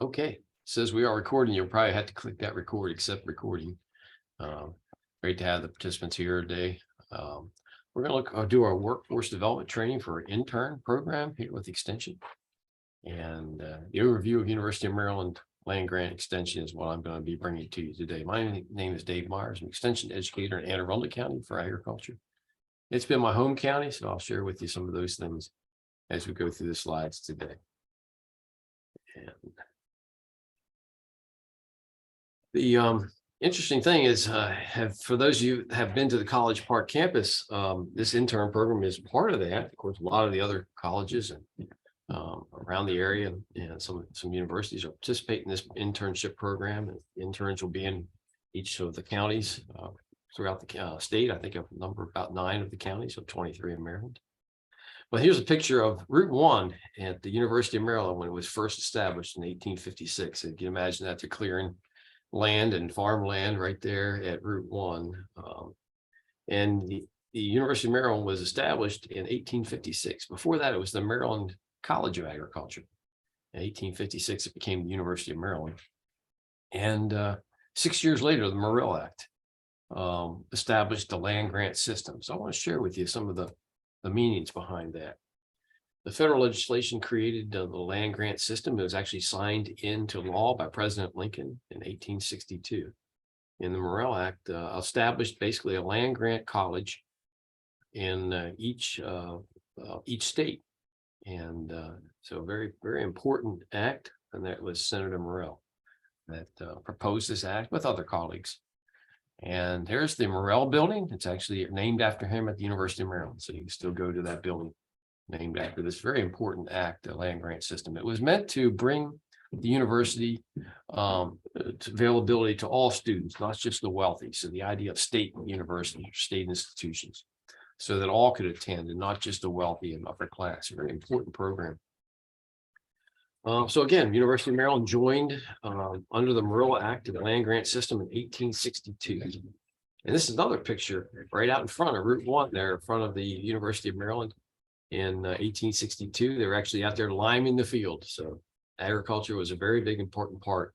Okay, says we are recording. You'll probably have to click that record, accept recording. Great to have the participants here today. We're going to do our workforce development training for our intern program here with Extension. And the overview of University of Maryland land grant extension is what I'm going to be bringing to you today. My name is Dave Myers. I'm an extension educator in Anne Arundel County for agriculture. It's been my home county, so I'll share with you some of those things as we go through the slides today. And the interesting thing is, for those of you that have been to the College Park campus, this intern program is part of that. Of course, a lot of the other colleges and around the area and some universities are participating in this internship program. And interns will be in each of the counties throughout the state. I think a number about 9 of the counties, so 23 in Maryland. Well, here's a picture of Route 1 at the University of Maryland when it was first established in 1856. And you can imagine that they're clearing land and farmland right there at Route 1. And the University of Maryland was established in 1856. Before that, it was the Maryland College of Agriculture. In 1856, it became the University of Maryland. And 6 years later, the Morrill Act established the land grant system. So I want to share with you some of the meanings behind that. The federal legislation created the land grant system. It was actually signed into law by President Lincoln in 1862. And the Morrill Act established basically a land grant college in each state. And so very, very important act. And that was Senator Morrill that proposed this act with other colleagues. And there's the Morrill building. It's actually named after him at the University of Maryland. So you can still go to that building named after this very important act, the land grant system. It was meant to bring the university availability to all students, not just the wealthy. So the idea of state university, state institutions, so that all could attend and not just the wealthy and upper class. A very important program. So again, University of Maryland joined under the Morrill Act of the land grant system in 1862. And this is another picture right out in front of Route 1 there in front of the University of Maryland in 1862. They were actually out there liming the field. So agriculture was a very big, important part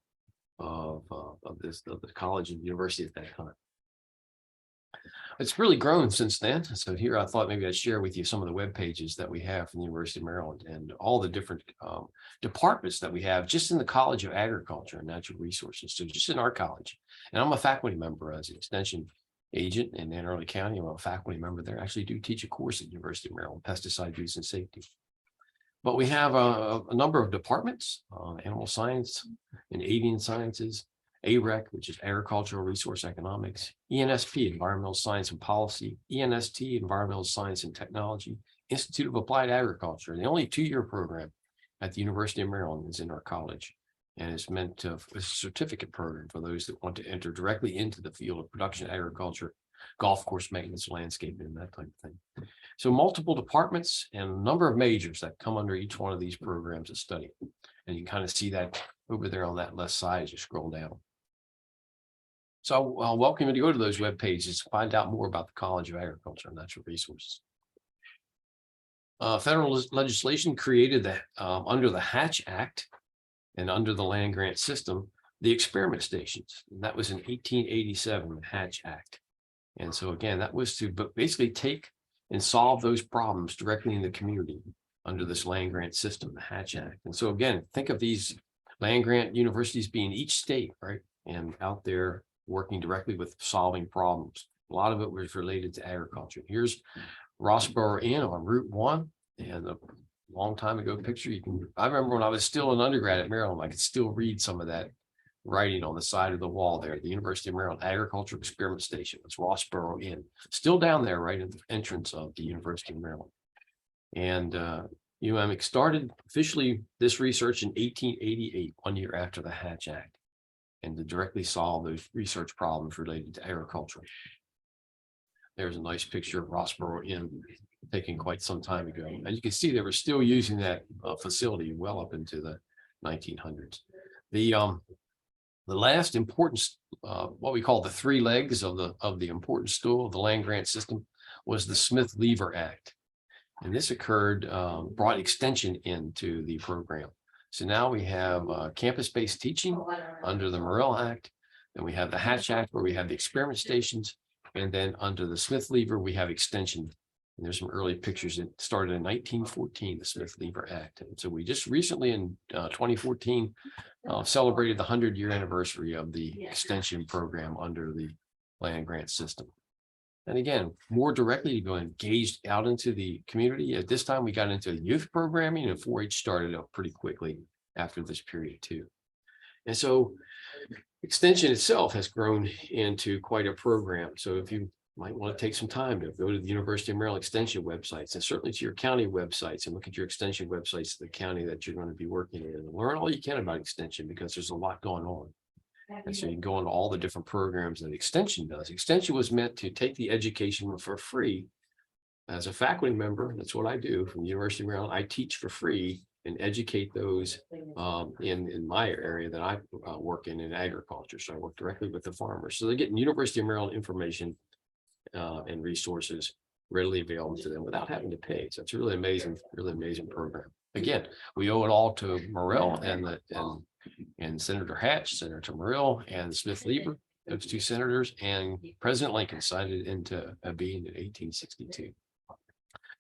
of the college and university at that time. It's really grown since then. So here I thought maybe I'd share with you some of the web pages that we have from the University of Maryland and all the different departments that we have just in the College of Agriculture and Natural Resources. So just in our college. And I'm a faculty member as an extension agent in Anne Arundel County. I'm a faculty member there. I actually do teach a course at the University of Maryland, pesticide use and safety. But we have a number of departments, animal science and avian sciences, AREC, which is Agricultural Resource Economics, ENSP, Environmental Science and Policy, ENST, Environmental Science and Technology, Institute of Applied Agriculture. The only 2-year program at the University of Maryland is in our college. And it's meant to a certificate program for those that want to enter directly into the field of production agriculture, golf course maintenance, landscaping, and that type of thing. So multiple departments and a number of majors that come under each one of these programs of study. And you can kind of see that over there on that left side as you scroll down. So I'll welcome you to go to those web pages to find out more about the College of Agriculture and Natural Resources. Federal legislation created that under the Hatch Act and under the land grant system, the experiment stations. And that was in 1887, the Hatch Act. And so again, that was to basically take and solve those problems directly in the community under this land grant system, the Hatch Act. And so again, think of these land grant universities being each state, right? And out there working directly with solving problems. A lot of it was related to agriculture. Here's Rossboro Inn on Route 1, and a long time ago picture. I remember when I was still an undergrad at Maryland, I could still read some of that writing on the side of the wall there. The University of Maryland Agriculture Experiment Station. It's Rossboro Inn, still down there right at the entrance of the University of Maryland. And UMX started officially this research in 1888, 1 year after the Hatch Act, and to directly solve those research problems related to agriculture. There's a nice picture of Rossboro Inn taken quite some time ago. And you can see they were still using that facility well up into the 1900s. The last important, what we call the 3 legs of the important stool of the land grant system was the Smith-Lever Act. And this occurred, brought extension into the program. So now we have campus-based teaching under the Morrill Act. Then we have the Hatch Act where we have the experiment stations. And then under the Smith-Lever, we have extension. And there's some early pictures that started in 1914, the Smith-Lever Act. And so we just recently in 2014 celebrated the 100-year anniversary of the extension program under the land grant system. And again, more directly to go engaged out into the community. At this time, we got into youth programming, and 4-H started up pretty quickly after this period too. And so extension itself has grown into quite a program. So if you might want to take some time to go to the University of Maryland Extension websites and certainly to your county websites and look at your extension websites of the county that you're going to be working in and learn all you can about extension, because there's a lot going on. And so you can go into all the different programs that extension does. Extension was meant to take the education for free. As a faculty member, that's what I do from the University of Maryland. I teach for free and educate those in my area that I work in agriculture. So I work directly with the farmers. So they're getting University of Maryland information and resources readily available to them without having to pay. So it's a really amazing program. Again, we owe it all to Morrill and Senator Hatch, Senator Morrill, and Smith-Lever, those two senators, and President Lincoln signed it into being in 1862.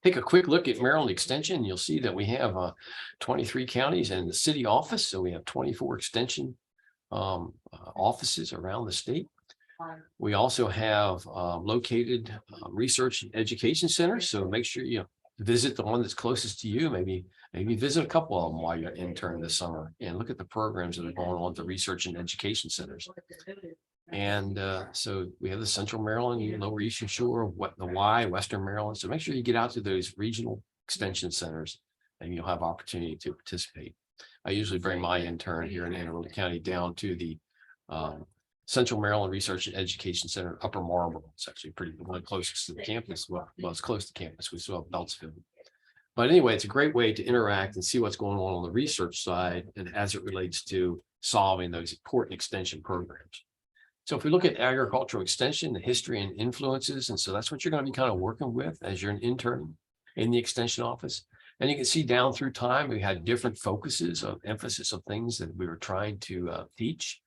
Take a quick look at Maryland Extension. You'll see that we have 23 counties and the city office. So we have 24 extension offices around the state. We also have located research and education centers. So make sure you visit the one that's closest to you. Maybe visit a couple of them while you're intern this summer and look at the programs that are going on at the research and education centers. And so we have the Central Maryland, Lower Eastern Shore, Western Maryland. So make sure you get out to those regional extension centers and you'll have opportunity to participate. I usually bring my intern here in Anne Arundel County down to the Central Maryland Research and Education Center, Upper Marlboro. It's actually one closest to the campus. Well, it's close to campus. We still have Beltsville. But anyway, it's a great way to interact and see what's going on the research side and as it relates to solving those important extension programs. So if we look at agricultural extension, the history and influences, and so that's what you're going to be kind of working with as you're an intern in the extension office. And you can see down through time, we had different focuses of emphasis of things that we were trying to teach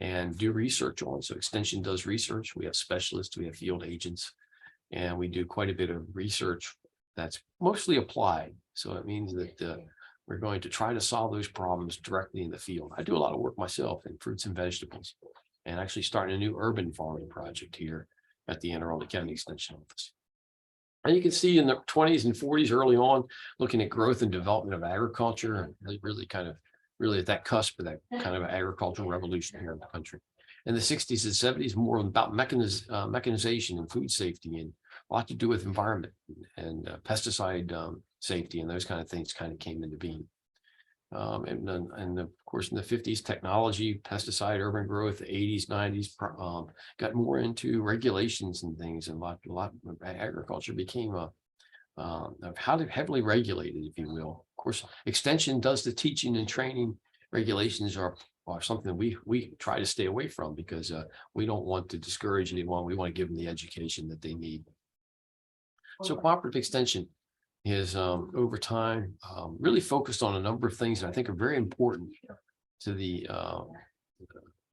and do research on. So extension does research. We have specialists, we have field agents, and we do quite a bit of research that's mostly applied. So it means that we're going to try to solve those problems directly in the field. I do a lot of work myself in fruits and vegetables, and actually starting a new urban farming project here at the Anne Arundel County Extension Office. And you can see in the 20s and 40s early on, looking at growth and development of agriculture, and really at that cusp of that kind of agricultural revolution here in the country. In the 60s and 70s, more about mechanization and food safety, and a lot to do with environment and pesticide safety and those kind of things kind of came into being. And of course, in the 50s, technology, pesticide, urban growth, the 80s, 90s got more into regulations and things, and a lot of agriculture became heavily regulated, if you will. Of course, extension does the teaching and training. Regulations are something we try to stay away from because we don't want to discourage anyone. We want to give them the education that they need. So cooperative extension is over time really focused on a number of things that I think are very important to the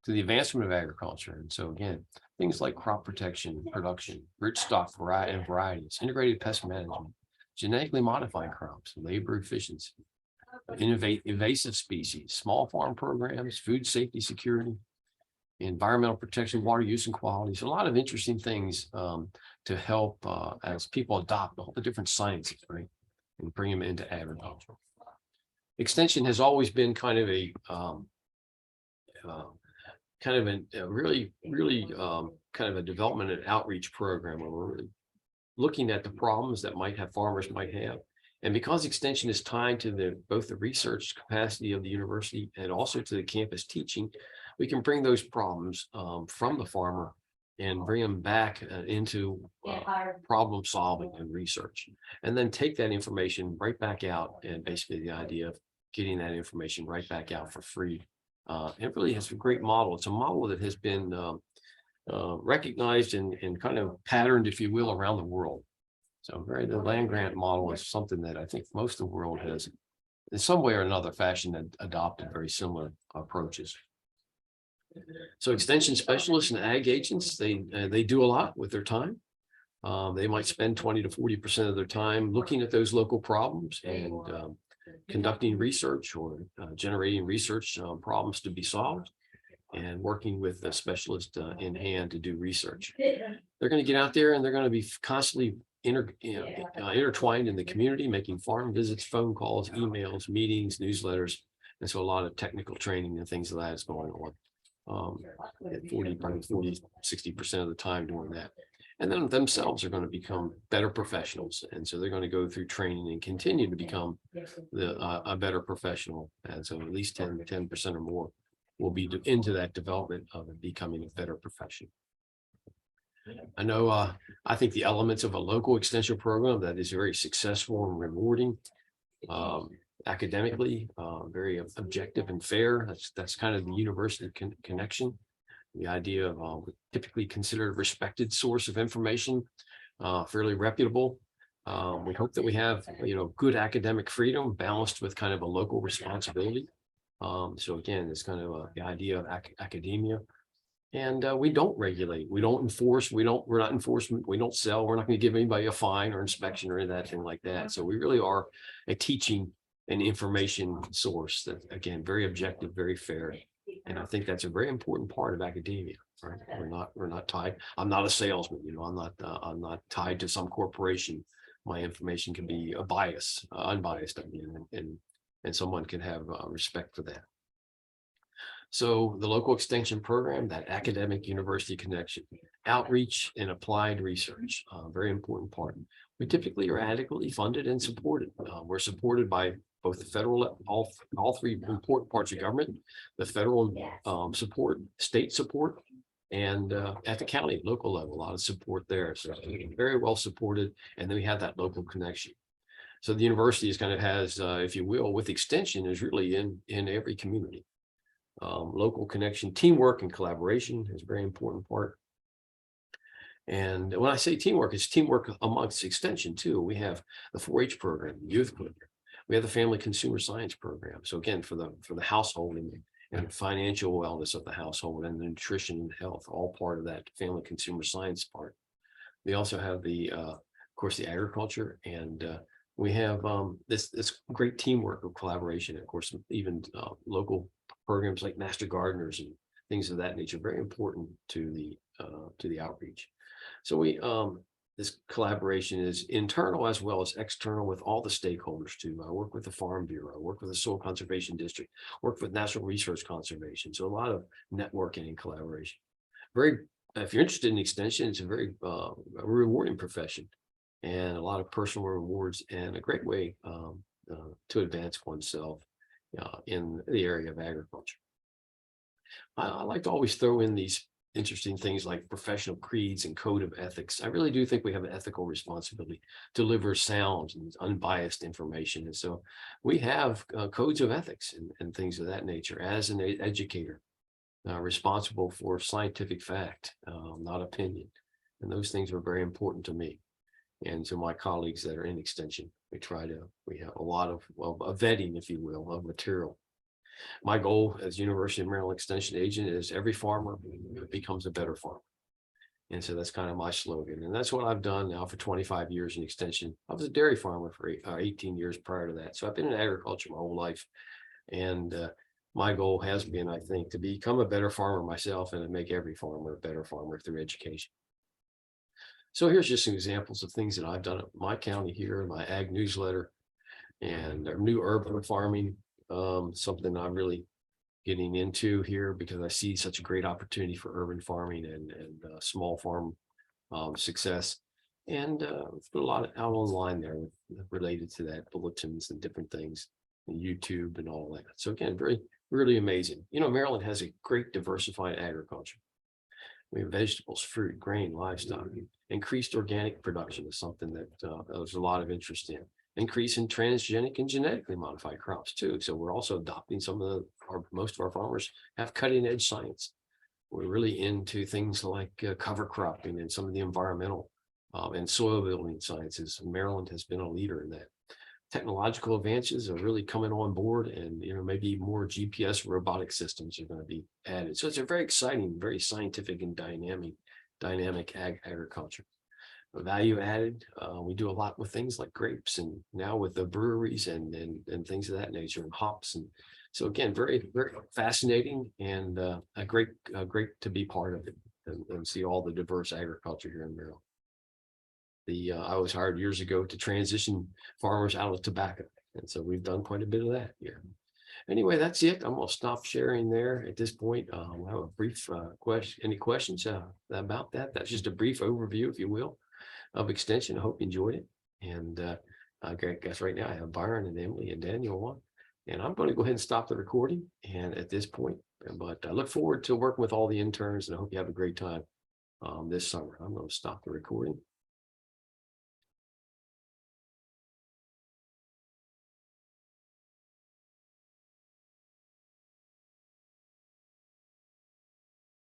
advancement of agriculture. And so again, things like crop protection, production, root stock and varieties, integrated pest management, genetically modified crops, labor efficiency, invasive species, small farm programs, food safety, security, environmental protection, water use and quality. So a lot of interesting things to help as people adopt all the different sciences, right, and bring them into agriculture. Extension has always been kind of a really kind of a development and outreach program where we're really looking at the problems that farmers might have. And because extension is tied to both the research capacity of the university and also to the campus teaching, we can bring those problems from the farmer and bring them back into problem solving and research, and then take that information right back out. And basically the idea of getting that information right back out for free. It really has a great model. It's a model that has been recognized and kind of patterned, if you will, around the world. So the land grant model is something that I think most of the world has in some way or another fashion adopted very similar approaches. So extension specialists and ag agents, they do a lot with their time. They might spend 20 to 40% of their time looking at those local problems and conducting research or generating research problems to be solved, and working with a specialist in hand to do research. They're going to get out there and they're going to be constantly intertwined in the community, making farm visits, phone calls, emails, meetings, newsletters. And so a lot of technical training and things of that is going on. At 40, 60% of the time doing that. And then themselves are going to become better professionals. And so they're going to go through training and continue to become a better professional. And so at least 10% or more will be into that development of becoming a better profession. I know, I think the elements of a local extension program that is very successful and rewarding, academically, very objective and fair. That's kind of the university connection. The idea of typically considered a respected source of information, fairly reputable. We hope that we have, good academic freedom balanced with kind of a local responsibility. So again, it's kind of the idea of academia. And we don't regulate, we don't enforce, we're not enforcement, we don't sell, we're not going to give anybody a fine or inspection or anything like that. So we really are a teaching and information source that, again, very objective, very fair. And I think that's a very important part of academia, right? We're not tied. I'm not a salesman, I'm not tied to some corporation. My information can be unbiased, and someone can have respect for that. So the local extension program, that academic university connection, outreach and applied research, very important part. We typically are adequately funded and supported. We're supported by both the federal, all three important parts of government, the federal support, state support, and at the county, local level, a lot of support there. So very well supported. And then we have that local connection. So the university is kind of has, if you will, with extension is really in every community. Local connection, teamwork and collaboration is a very important part. And when I say teamwork, it's teamwork amongst extension too. We have the 4-H program, youth program. We have the family consumer science program. So again, for the household and financial wellness of the household and the nutrition and health, all part of that family consumer science part. We also have of course, the agriculture, and we have this great teamwork of collaboration. Of course, even local programs like master gardeners and things of that nature, very important to the outreach. So this collaboration is internal as well as external with all the stakeholders too. I work with the Farm Bureau, I work with the Soil Conservation District, work with Natural Resource Conservation. So a lot of networking and collaboration. If you're interested in extension, it's a very rewarding profession, and a lot of personal rewards, and a great way to advance oneself in the area of agriculture. I like to always throw in these interesting things like professional creeds and code of ethics. I really do think we have an ethical responsibility to deliver sound and unbiased information. And so we have codes of ethics and things of that nature as an educator, responsible for scientific fact, not opinion. And those things are very important to me and to my colleagues that are in extension. We have a lot of vetting, if you will, of material. My goal as University of Maryland Extension agent is every farmer becomes a better farmer. And so that's kind of my slogan. And that's what I've done now for 25 years in extension. I was a dairy farmer for 18 years prior to that. So I've been in agriculture my whole life. And my goal has been, I think, to become a better farmer myself and to make every farmer a better farmer through education. So here's just some examples of things that I've done at my county here, my ag newsletter, and our new urban farming, something I'm really getting into here because I see such a great opportunity for urban farming and small farm success. And put a lot out online there related to that, bulletins and different things, and YouTube and all that. So again, really amazing. Maryland has a great diversified agriculture. We have vegetables, fruit, grain, livestock. Increased organic production is something that there's a lot of interest in. Increase in transgenic and genetically modified crops too. So we're also adopting most of our farmers have cutting edge science. We're really into things like cover cropping and some of the environmental and soil building sciences. Maryland has been a leader in that. technological advances are really coming on board, and maybe more GPS robotic systems are going to be added. So it's a very exciting, very scientific and dynamic agriculture. Value added, we do a lot with things like grapes, and now with the breweries and things of that nature, and hops. And so again, very fascinating, and a great to be part of it, and see all the diverse agriculture here in Maryland. I was hired years ago to transition farmers out of tobacco, and so we've done quite a bit of that here. Anyway, that's it. I'm going to stop sharing there at this point. We'll have a brief question. Any questions about that? That's just a brief overview, if you will, of Extension. I hope you enjoyed it. And I guess right now I have Byron and Emily and Daniel on, and I'm going to go ahead and stop the recording. And at this point, but I look forward to working with all the interns, and I hope you have a great time this summer. I'm going to stop the recording.